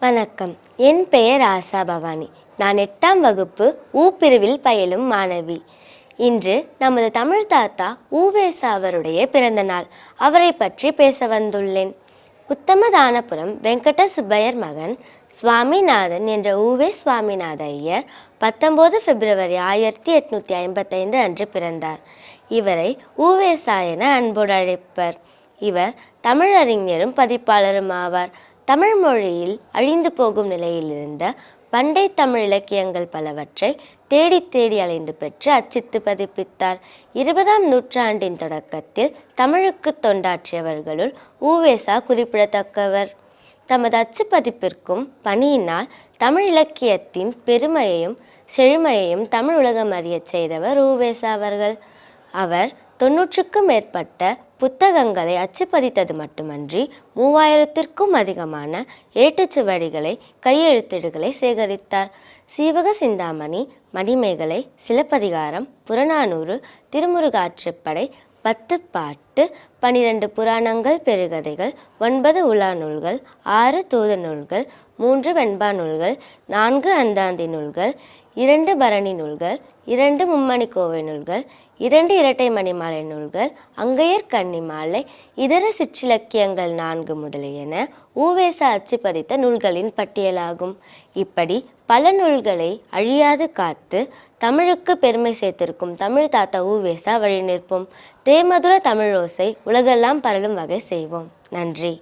வணக்கம். என் பெயர் ஆசா பவானி. நான் 8ஆம் வகுப்பு பிரிவில் பயிலும் மாணவி. இன்று நமது தமிழ் தாத்தா உ.வே.சா அவருடைய பிறந்த நாள். அவரை பற்றி பேச வந்துள்ளேன். உத்தமதானபுரம் வெங்கட சுப்பையர் மகன் சுவாமிநாதன் என்ற உ.வே. சுவாமிநாத ஐயர் 19 பிப்ரவரி 1855 அன்று பிறந்தார். இவரை உ.வே.சா என அன்போடு அழைப்பர். இவர் தமிழறிஞரும் பதிப்பாளரும் ஆவார். தமிழ் மொழியில் அழிந்து போகும் நிலையில் இருந்த பண்டை தமிழ் இலக்கியங்கள் பலவற்றை தேடி தேடி அலைந்து பெற்று அச்சித்து பதிப்பித்தார். 20ஆம் நூற்றாண்டின் தொடக்கத்தில் தமிழுக்கு தொண்டாற்றியவர்களுள் உ.வே.சா குறிப்பிடத்தக்கவர். தமது அச்சு பதிப்பிற்கும் பணியினால் தமிழ் இலக்கியத்தின் பெருமையையும் செழுமையையும் தமிழ் உலகம் அறியச் செய்தவர் உ.வே.சா அவர்கள். அவர் 90க்கும் மேற்பட்ட புத்தகங்களை அச்சுப்பதித்தது மட்டுமன்றி 3000த்திற்கும் அதிகமான ஏட்டுச்சுவடிகளை கையெழுத்திடுகளை சேகரித்தார். சீவக சிந்தாமணி, மணிமேகலை, சிலப்பதிகாரம், புறநானூறு, திருமுருகாற்றுப்படை, 10 பாட்டு, 12 புராணங்கள் பெருகதைகள், 9 உலா நூல்கள், 6 தூது நூல்கள், 3 வெண்பா நூல்கள், 4 அந்தாதி நூல்கள், 2 பரணி நூல்கள், 2 மும்மணிக்கோவை நூல்கள், 2 இரட்டை மணிமாலை நூல்கள், அங்கையர் கண்ணி மாலை, இதர சிற்றிலக்கியங்கள் 4 முதலியன உ.வே.சா அச்சுப்பதித்த நூல்களின் பட்டியலாகும். இப்படி பல நூல்களை அழியாது காத்து தமிழுக்கு பெருமை சேர்த்திருக்கும் தமிழ் தாத்தா உ.வே.சா வழி நிற்போம். தேமதுர தமிழோசை உலகெல்லாம் பரலும் வகை செய்வோம். நன்றி.